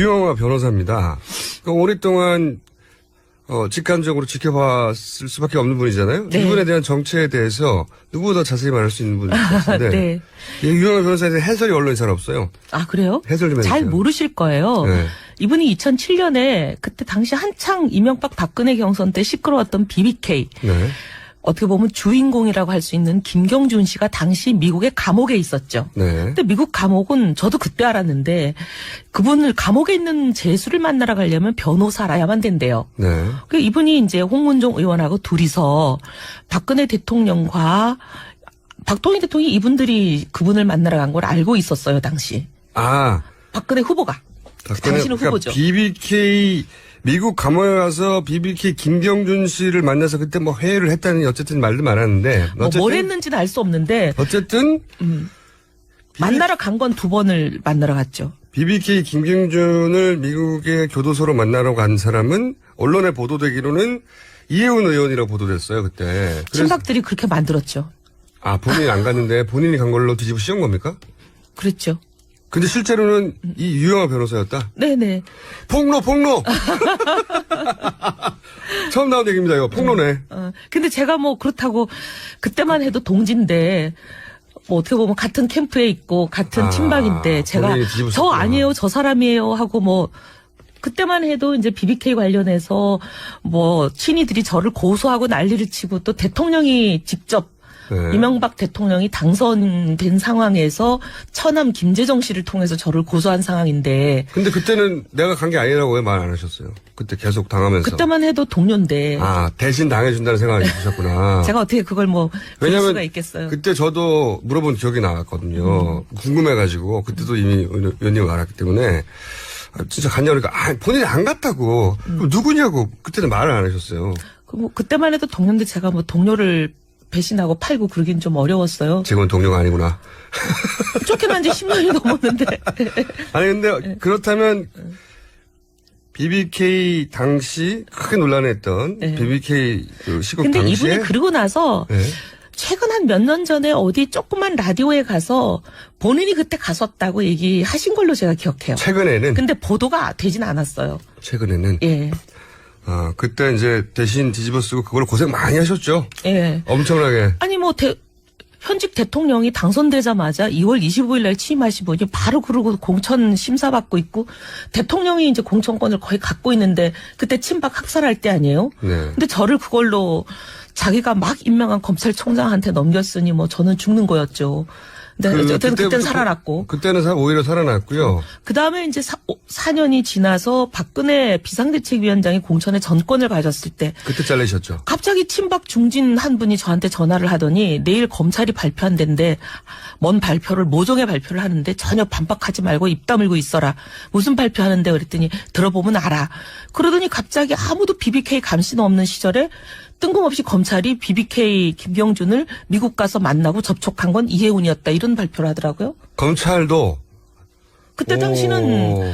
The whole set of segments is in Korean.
유영아 변호사입니다. 오랫동안 직관적으로 지켜봤을 수밖에 없는 분이잖아요. 네. 이분에 대한 정체에 대해서 누구보다 자세히 말할 수 있는 분일 것 같은데 네. 유영아 변호사에 대한 해설이 언론에 잘 없어요. 아, 그래요? 해설 좀 해주세요. 잘 모르실 거예요. 네. 이분이 2007년에 그때 당시 한창 이명박 박근혜 경선 때 시끄러웠던 BBK. 네. 어떻게 보면 주인공이라고 할 수 있는 김경준 씨가 당시 미국의 감옥에 있었죠. 네. 근데 미국 감옥은 저도 그때 알았는데 그분을 감옥에 있는 재수를 만나러 가려면 변호사라야만 된대요. 네. 그 이분이 이제 홍문종 의원하고 둘이서 박근혜 대통령과 박동희 대통령이 이분들이 그분을 만나러 간 걸 알고 있었어요, 당시. 아. 박근혜 후보가. 당시는 후보죠. BBK 미국 감옥에 가서 BBK 김경준 씨를 만나서 그때 뭐 회의를 했다는 어쨌든 말도 많았는데 뭘 했는지는 알 수 없는데 어쨌든 만나러 간 건 2번을 만나러 갔죠. BBK 김경준을 미국의 교도소로 만나러 간 사람은 언론에 보도되기로는 이혜훈 의원이라고 보도됐어요 그때. 그래서 친박들이 그렇게 만들었죠. 아 본인이 안 갔는데 본인이 간 걸로 뒤집어 씌운 겁니까? 그랬죠. 근데 실제로는 이 유영아 변호사였다. 네네. 폭로. 처음 나온 얘기입니다. 이거 폭로네. 근데 제가 뭐 그렇다고 그때만 해도 동지인데 뭐 어떻게 보면 같은 캠프에 있고 같은 친박인데 제가 본인이 뒤집어 저 썼구나. 아니에요, 저 사람이에요 하고 뭐 그때만 해도 이제 BBK 관련해서 뭐 친이들이 저를 고소하고 난리를 치고 또 대통령이 직접 네. 이명박 대통령이 당선된 상황에서 처남 김재정 씨를 통해서 저를 고소한 상황인데 근데 그때는 내가 간 게 아니라고 왜 말 안 하셨어요? 그때 계속 당하면서. 그때만 해도 동료인데 아, 대신 당해준다는 생각을 드셨구나. 제가 어떻게 그걸 뭐 그럴 왜냐면 수가 있겠어요. 그때 저도 물어본 기억이 나왔거든요. 궁금해가지고 그때도 이미 의원님을 알았기 때문에 진짜 갔냐 그러니까 본인이 안 갔다고. 그럼 누구냐고 그때는 말을 안 하셨어요. 뭐 그때만 해도 동료인데 제가 뭐 동료를 배신하고 팔고 그러긴 좀 어려웠어요. 지금은 동료가 아니구나. 쫓겨난 지 10년이 넘었는데. 아니 근데 그렇다면 BBK 당시 크게 논란했던 네. BBK 그 시국 근데 당시에 이분이 그러고 나서 네. 최근 한 몇 년 전에 어디 조그만 라디오에 가서 본인이 그때 갔었다고 얘기하신 걸로 제가 기억해요. 최근에는 근데 보도가 되진 않았어요. 최근에는 예. 아 그때 이제 대신 뒤집어 쓰고 그걸 고생 많이 하셨죠. 예. 엄청나게. 아니 뭐 현직 대통령이 당선되자마자 2월 25일 날 취임하신 분이 바로 그러고 공천 심사받고 있고 대통령이 이제 공천권을 거의 갖고 있는데 그때 친박 학살할 때 아니에요? 네. 근데 저를 그걸로 자기가 막 임명한 검찰총장한테 넘겼으니 뭐 저는 죽는 거였죠. 근데 어쨌든 그때는 살아났고. 그때는 오히려 살아났고요. 그 다음에 이제 4년이 지나서 박근혜 비상대책위원장이 공천의 전권을 가졌을 때 그때 잘리셨죠. 갑자기 친박 중진 한 분이 저한테 전화를 하더니 내일 검찰이 발표한다는데 뭔 발표를 모종의 발표를 하는데 전혀 반박하지 말고 입 다물고 있어라. 무슨 발표하는데 그랬더니 들어보면 알아. 그러더니 갑자기 아무도 BBK 감시는 없는 시절에 뜬금없이 검찰이 BBK 김경준을 미국 가서 만나고 접촉한 건 이혜훈이었다. 이런 발표를 하더라고요. 검찰도 그때 당시는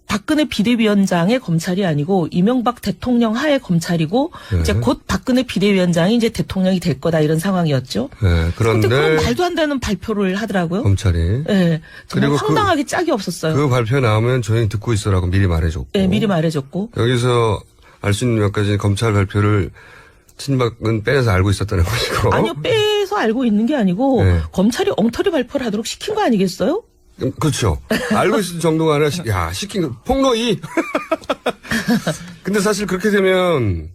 박근혜 비대위원장의 검찰이 아니고 이명박 대통령 하에 검찰이고 네. 이제 곧 박근혜 비대위원장이 이제 대통령이 될 거다 이런 상황이었죠. 네, 근데 그건 그런데 말도 안 되는 발표를 하더라고요. 검찰이 네, 정말 그리고 황당하게 짝이 없었어요. 그 발표 나오면 조용히 듣고 있어라고 미리 말해줬고. 네, 미리 말해줬고. 여기서 알 수 있는 몇 가지 검찰 발표를 친박은 빼서 알고 있었다는 것이고. 아니요, 빼서 알고 있는 게 아니고 네. 검찰이 엉터리 발표를 하도록 시킨 거 아니겠어요? 그렇죠. 알고 있을 정도가 아니라 시킨 거 폭로이. 근데 사실 그렇게 되면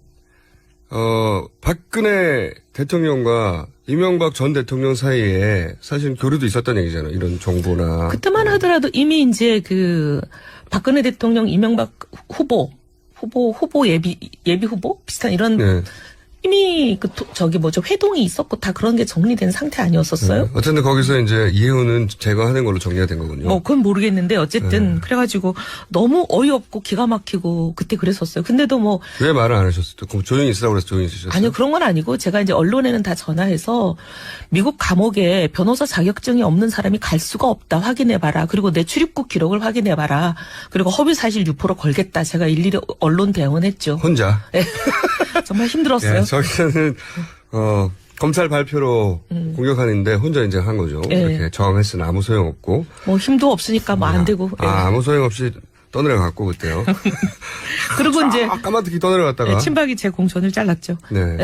박근혜 대통령과 이명박 전 대통령 사이에 사실 교류도 있었다는 얘기잖아요. 이런 정보나. 그때만 하더라도 이미 이제 그 박근혜 대통령 이명박 후보 예비 후보 비슷한 이런 네. 이미 회동이 있었고 다 그런 게 정리된 상태 아니었었어요? 어쨌든 거기서 이제 이혜훈은 제거하는 걸로 정리가 된 거군요. 뭐 그건 모르겠는데 어쨌든 그래가지고 너무 어이없고 기가 막히고 그때 그랬었어요. 근는데도 뭐 왜 말을 안 하셨어요? 그럼 조용히 있으라고 그래서 조용히 있으셨어요? 아니요 그런 건 아니고 제가 이제 언론에는 다 전화해서 미국 감옥에 변호사 자격증이 없는 사람이 갈 수가 없다 확인해봐라. 그리고 내 출입국 기록을 확인해봐라. 그리고 허위사실 유포로 걸겠다. 제가 일일이 언론 대응을 했죠. 혼자? 네. 정말 힘들었어요. 네, 저기서는 검찰 발표로 공격하는데 혼자 이제 한 거죠. 네. 이렇게 저항했으나 아무 소용없고. 뭐 힘도 없으니까 뭐 안 되고. 예. 아무 소용없이 떠내려갔고 그때요. 그리고 이제 까마득히 떠내려갔다가 친박이 제 공천을 잘랐죠. 네.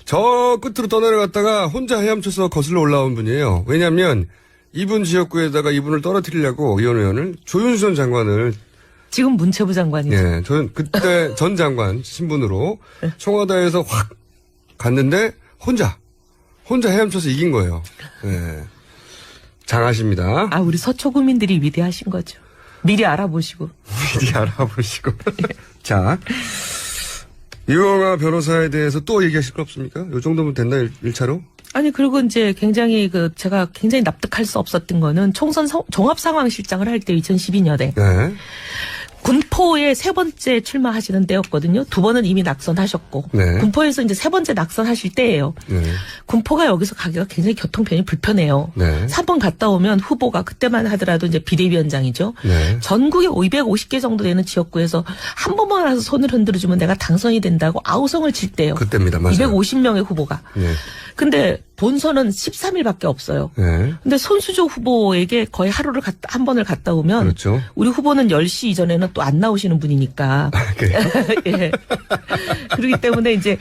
저 끝으로 떠내려갔다가 혼자 헤엄쳐서 거슬러 올라온 분이에요. 왜냐하면 이분 지역구에다가 이분을 떨어뜨리려고 이현 의원을 조윤수 전 장관을 지금 문체부 장관이죠. 예, 그때 전 장관 신분으로 청와대에서 확 갔는데 혼자 헤엄쳐서 이긴 거예요. 예. 장하십니다. 아, 우리 서초구민들이 위대하신 거죠. 미리 알아보시고. 미리 알아보시고. 자, 유영아 변호사에 대해서 또 얘기하실 거 없습니까? 요 정도면 됐나, 1차로? 아니, 그리고 이제 굉장히 제가 굉장히 납득할 수 없었던 거는 총선 종합상황실장을 할 때 2012년에. 네. 군포에 세 번째 출마하시는 때였거든요. 두 번은 이미 낙선하셨고. 네. 군포에서 이제 세 번째 낙선하실 때예요. 네. 군포가 여기서 가기가 굉장히 교통편이 불편해요. 네. 3번 갔다 오면 후보가 그때만 하더라도 이제 비대위원장이죠. 네. 전국에 250개 정도 되는 지역구에서 한 번만 와서 손을 흔들어주면 내가 당선이 된다고 아우성을 칠 때요. 그때입니다. 맞아요. 250명의 후보가. 네. 근데 본선은 13일밖에 없어요. 네. 근데 손수조 후보에게 거의 하루를 한 번을 갔다 오면 그렇죠. 우리 후보는 10시 이전에는 또 안 나오시는 분이니까. 그래요? 예. 그렇기 때문에 이제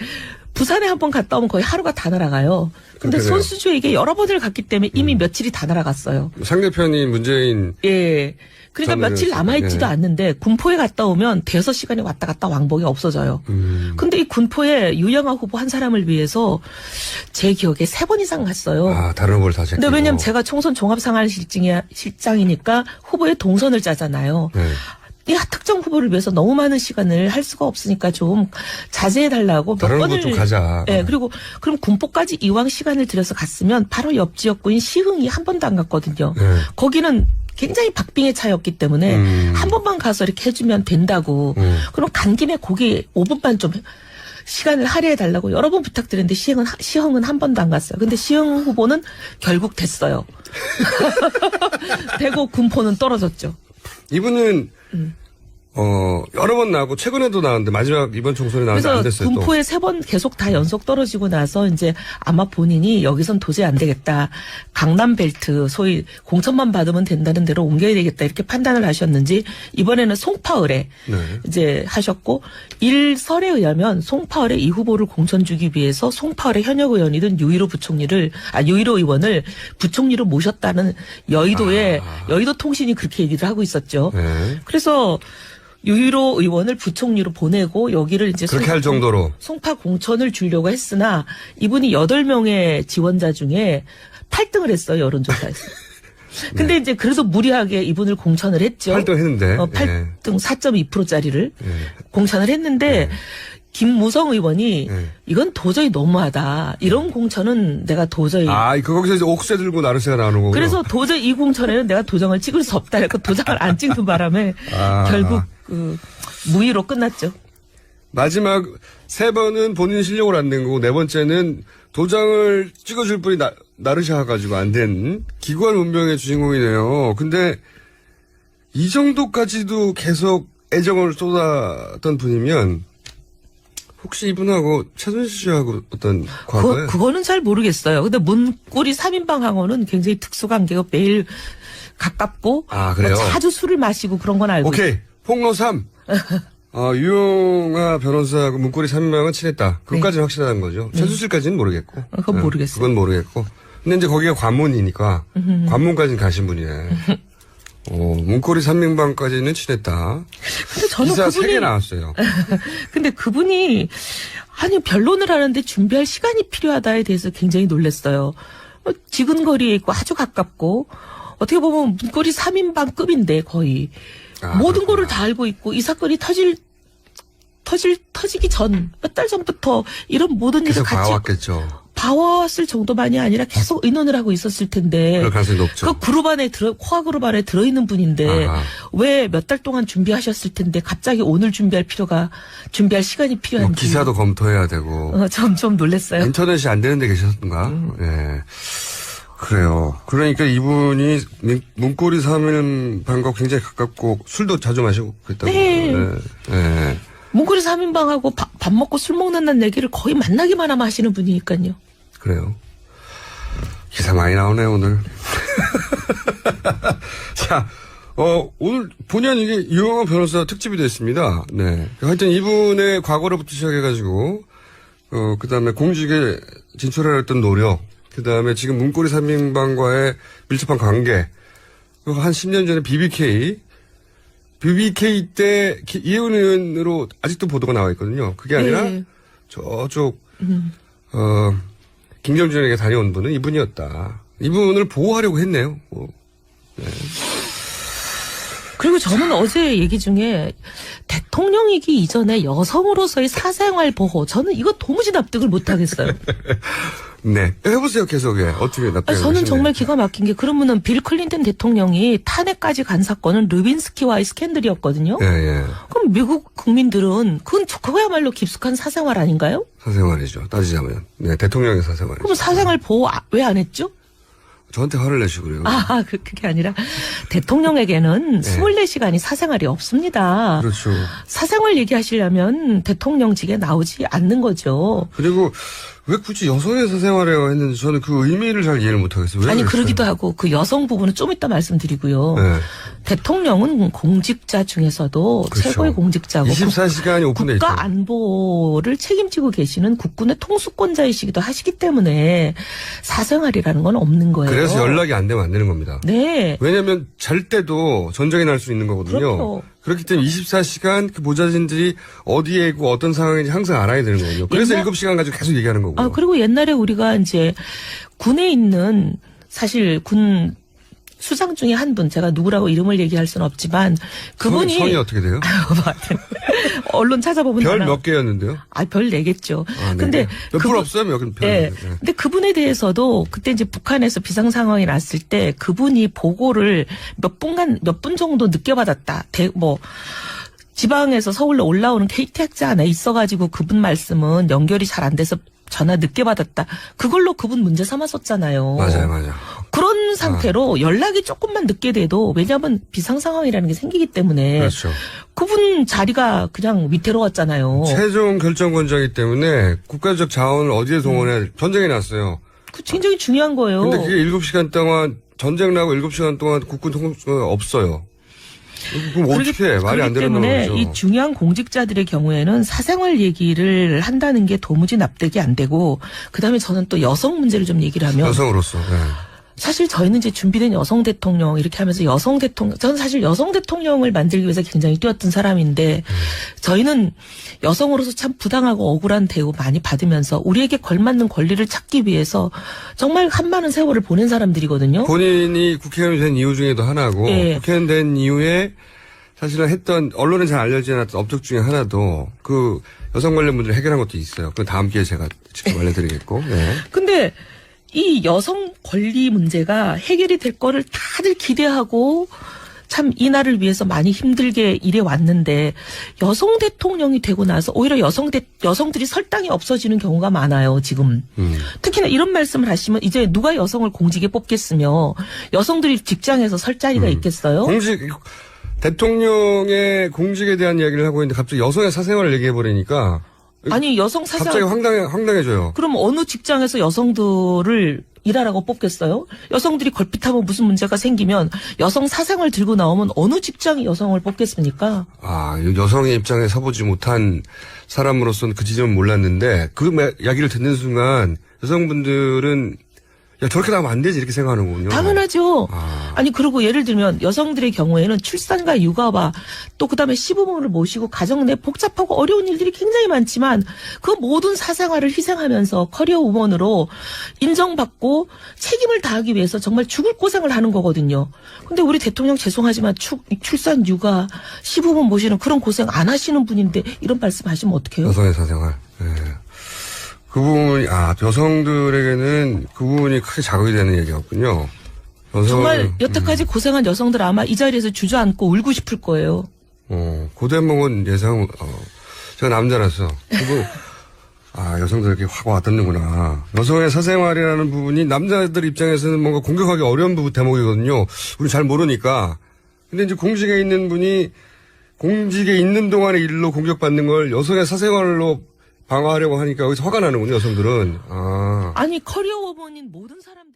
부산에 한 번 갔다 오면 거의 하루가 다 날아가요. 근데 그래요. 손수조에게 여러 번을 갔기 때문에 이미 며칠이 다 날아갔어요. 상대편이 문재인. 예. 그러니까 저는 며칠 남아있지도 예. 않는데 군포에 갔다 오면 대여섯 시간이 왔다 갔다 왕복이 없어져요. 근데 이 군포에 유영아 후보 한 사람을 위해서 제 기억에 3번 이상 갔어요. 아, 다른 후보를 다 제끼고. 근데 왜냐면 제가 총선 종합상황실장이니까 후보의 동선을 짜잖아요. 네. 이 특정 후보를 위해서 너무 많은 시간을 할 수가 없으니까 좀 자제해달라고 몇 다른 후보 번을. 좀 가자. 예, 그리고 그럼 군포까지 이왕 시간을 들여서 갔으면 바로 옆 지역구인 시흥이 한 번도 안 갔거든요. 네. 거기는 굉장히 박빙의 차였기 때문에 한 번만 가서 이렇게 해주면 된다고. 그럼 간 김에 거기 5분만 좀 시간을 할애해달라고 여러 번 부탁드렸는데 시흥은 한 번도 안 갔어요. 근데 시흥 후보는 결국 됐어요. 되고 군포는 떨어졌죠. 이분은 여러 번 나오고 최근에도 나왔는데 마지막 이번 총선에 나왔는데 안 그래서 됐어요. 군포에 3번 계속 다 연속 떨어지고 나서 이제 아마 본인이 여기선 도저히 안 되겠다. 강남 벨트 소위 공천만 받으면 된다는 대로 옮겨야 되겠다 이렇게 판단을 하셨는지 이번에는 송파을에 네. 이제 하셨고 일설에 의하면 송파을에 이 후보를 공천 주기 위해서 송파을의 현역 의원이든 유일호 의원을 부총리로 모셨다는 여의도의 여의도 통신이 그렇게 얘기를 하고 있었죠. 네. 그래서 유일호 의원을 부총리로 보내고 여기를 이제 그렇게 할 정도로. 송파 공천을 주려고 했으나 이분이 8명의 지원자 중에 8등을 했어요, 여론조사에서. 근데 이제 그래서 무리하게 이분을 공천을 했죠. 8등 했는데. 8등 4.2%짜리를 공천을 했는데 김무성 의원이 이건 도저히 너무하다. 이런 공천은 내가 도저히. 거기서 이제 옥새 들고 나르새가 나오는 거고. 그래서 도저히 이 공천에는 내가 도장을 찍을 수 없다. 그러니까 도장을 안 찍는 바람에 결국 무의로 끝났죠. 마지막 3번은 본인 실력을 안 낸 거고 4번째는 도장을 찍어줄 분이 나르샤 가지고 안 된 기관 운명의 주인공이네요. 근데 이 정도까지도 계속 애정을 쏟았던 분이면 혹시 이분하고 최순실 씨하고 어떤 과거에? 그거는 잘 모르겠어요. 근데 문고리 3인방하고는 굉장히 특수관계가 매일 가깝고 그래요? 뭐 자주 술을 마시고 그런 건 알고 오케이. 폭로 3. 유용아 변호사하고 문고리 3인방은 친했다. 그것까지는 확실하다는 거죠. 최순실까지는 모르겠고. 그건 모르겠어요. 그건 모르겠고. 근데 이제 거기가 관문이니까 관문까지는 가신 분이네. 문고리 3인방까지는 친했다. 근데 저는 기사 그분이 3개 나왔어요. 근데 그분이 변론을 하는데 준비할 시간이 필요하다에 대해서 굉장히 놀랐어요. 지근거리에 있고 아주 가깝고 어떻게 보면 문고리 3인방급인데 거의 모든 거를 다 알고 있고 이 사건이 터지기 전 몇 달 전부터 이런 모든 일을 계속 같이 봐왔겠죠. 봐왔을 정도만이 아니라 계속 의논을 하고 있었을 텐데. 그럴 가능성이 높죠. 그 그룹 안에 코아 그룹 안에 들어있는 분인데 왜 몇 달 동안 준비하셨을 텐데 갑자기 오늘 준비할 시간이 필요한지. 기사도 검토해야 되고. 좀 놀랐어요. 인터넷이 안 되는 데 계셨던가. 예. 그래요. 그러니까 이분이 문고리 3인방과 굉장히 가깝고 술도 자주 마시고 그랬다고. 네. 네. 문고리 3인방하고 밥 먹고 술 먹는다는 얘기를 거의 만나기만 하면 하시는 분이니까요. 그래요. 기사 많이 나오네, 오늘. 자, 오늘 본의 아니게 유영아 변호사 특집이 됐습니다. 네. 하여튼 이분의 과거로부터 시작해가지고, 그 다음에 공직에 진출하였던 노력, 그 다음에 지금 문고리 3인방과의 밀접한 관계, 그리고 한 10년 전에 BBK 때 이혜원 의원으로 아직도 보도가 나와 있거든요. 그게 아니라 네. 저쪽, 김경준에게 다녀온 분은 이분이었다. 이분을 보호하려고 했네요. 네. 그리고 저는 어제 얘기 중에 대통령이기 이전에 여성으로서의 사생활 보호, 저는 이거 도무지 납득을 못하겠어요. 네. 해보세요, 계속. 예. 어떻게 납득을 저는 정말 기가 막힌 게, 그러면은 빌 클린턴 대통령이 탄핵까지 간 사건은 르빈스키와의 스캔들이었거든요. 예, 예. 그럼 미국 국민들은 그거야말로 깊숙한 사생활 아닌가요? 사생활이죠. 따지자면. 네, 대통령의 사생활이죠. 그럼 사생활 보호 왜 안 했죠? 저한테 화를 내시고 그래요. 그게 아니라 대통령에게는 24시간이 사생활이 없습니다. 그렇죠. 사생활 얘기하시려면 대통령직에 나오지 않는 거죠. 그리고 왜 굳이 여성의 사생활이라고 했는지 저는 그 의미를 잘 이해를 못하겠어요. 왜 아니, 그랬어요? 그러기도 하고 그 여성 부분은 좀 이따 말씀드리고요. 네. 대통령은 공직자 중에서도 그렇죠. 최고의 공직자고 24시간이 오픈돼 있어요. 국가 안보를 책임지고 계시는 국군의 통수권자이시기도 하시기 때문에 사생활이라는 건 없는 거예요. 그래서 연락이 안 되면 안 되는 겁니다. 네. 왜냐하면 잘 때도 전쟁이 날 수 있는 거거든요. 그럼요. 그렇기 때문에 24시간 그 보좌진들이 어디에 있고 어떤 상황인지 항상 알아야 되는 거거든요. 그래서 7시간 가지고 계속 얘기하는 거고요. 그리고 옛날에 우리가 이제 군에 있는, 사실 군 수장 중에 한 분, 제가 누구라고 이름을 얘기할 수는 없지만 그분이 성이 어떻게 돼요? 언론 찾아보면 별 몇 개였는데요? 별 4개죠. 네 근데 몇풀 없어요? 여기는 별. 네. 네. 근데 그분에 대해서도 그때 이제 북한에서 비상 상황이 났을 때 그분이 보고를 몇 분 정도 늦게 받았다. 지방에서 서울로 올라오는 KTX 안에 있어가지고 그분 말씀은 연결이 잘 안 돼서 전화 늦게 받았다. 그걸로 그분 문제 삼았었잖아요. 맞아요. 그런 상태로 연락이 조금만 늦게 돼도, 왜냐하면 비상 상황이라는 게 생기기 때문에 그렇죠. 그분 자리가 그냥 위태로웠잖아요. 최종 결정권자이기 때문에 국가적 자원을 어디에 동원해야 전쟁이 났어요. 그 굉장히 중요한 거예요. 근데 그게 7시간 동안 전쟁 나고 7시간 동안 국군 통수가 없어요. 그럼 어떻게 해? 말이 안 되는 때문에 거죠. 이 중요한 공직자들의 경우에는 사생활 얘기를 한다는 게 도무지 납득이 안 되고, 그다음에 저는 또 여성 문제를 좀 얘기를 하면, 여성으로서. 네. 사실 저희는 이제 준비된 여성 대통령 이렇게 하면서 여성 대통령, 저는 사실 여성 대통령을 만들기 위해서 굉장히 뛰었던 사람인데, 저희는 여성으로서 참 부당하고 억울한 대우 많이 받으면서 우리에게 걸맞는 권리를 찾기 위해서 정말 한많은 세월을 보낸 사람들이거든요. 본인이 국회의원이 된 이유 중에도 하나고, 예. 국회의원 된 이후에 사실은 했던, 언론에 잘 알려지지 않았던 업적 중에 하나도 그 여성 관련 문제를 해결한 것도 있어요. 그건 다음 기회에 제가 직접 알려드리겠고. 네. 근데 이 여성 권리 문제가 해결이 될 거를 다들 기대하고 참 이날을 위해서 많이 힘들게 일해 왔는데, 여성 대통령이 되고 나서 오히려 여성들이 설당이 없어지는 경우가 많아요, 지금. 특히나 이런 말씀을 하시면 이제 누가 여성을 공직에 뽑겠으며 여성들이 직장에서 설 자리가 있겠어요? 대통령의 공직에 대한 이야기를 하고 있는데 갑자기 여성의 사생활을 얘기해버리니까. 아니, 여성 사생활. 갑자기 황당해져요. 그럼 어느 직장에서 여성들을 일하라고 뽑겠어요? 여성들이 걸핏하면 무슨 문제가 생기면 여성 사생활 들고 나오면 어느 직장이 여성을 뽑겠습니까? 여성의 입장에 서보지 못한 사람으로서는 그 지점은 몰랐는데, 그 이야기를 듣는 순간 여성분들은 야, 저렇게 나오면 안 되지, 이렇게 생각하는 거군요. 당연하죠. 아니, 그리고 예를 들면 여성들의 경우에는 출산과 육아와 또 그다음에 시부모를 모시고 가정 내 복잡하고 어려운 일들이 굉장히 많지만 그 모든 사생활을 희생하면서 커리어 우먼으로 인정받고 책임을 다하기 위해서 정말 죽을 고생을 하는 거거든요. 근데 우리 대통령 죄송하지만 출산, 육아, 시부모 모시는 그런 고생 안 하시는 분인데 이런 말씀 하시면 어떡해요? 여성의 사생활. 네. 그 부분이, 여성들에게는 그 부분이 크게 자극이 되는 얘기였군요. 정말 여태까지 고생한 여성들 아마 이 자리에서 주저앉고 울고 싶을 거예요. 고대목은 제가 남자라서, 여성들에게 확 와닿는구나. 여성의 사생활이라는 부분이 남자들 입장에서는 뭔가 공격하기 어려운 대목이거든요. 우리 잘 모르니까. 근데 이제 공직에 있는 분이 공직에 있는 동안의 일로 공격받는 걸 여성의 사생활로 방어하려고 하니까 여기서 화가 나는군요, 여성들은. 아니, 커리어 워먼인 모든 사람들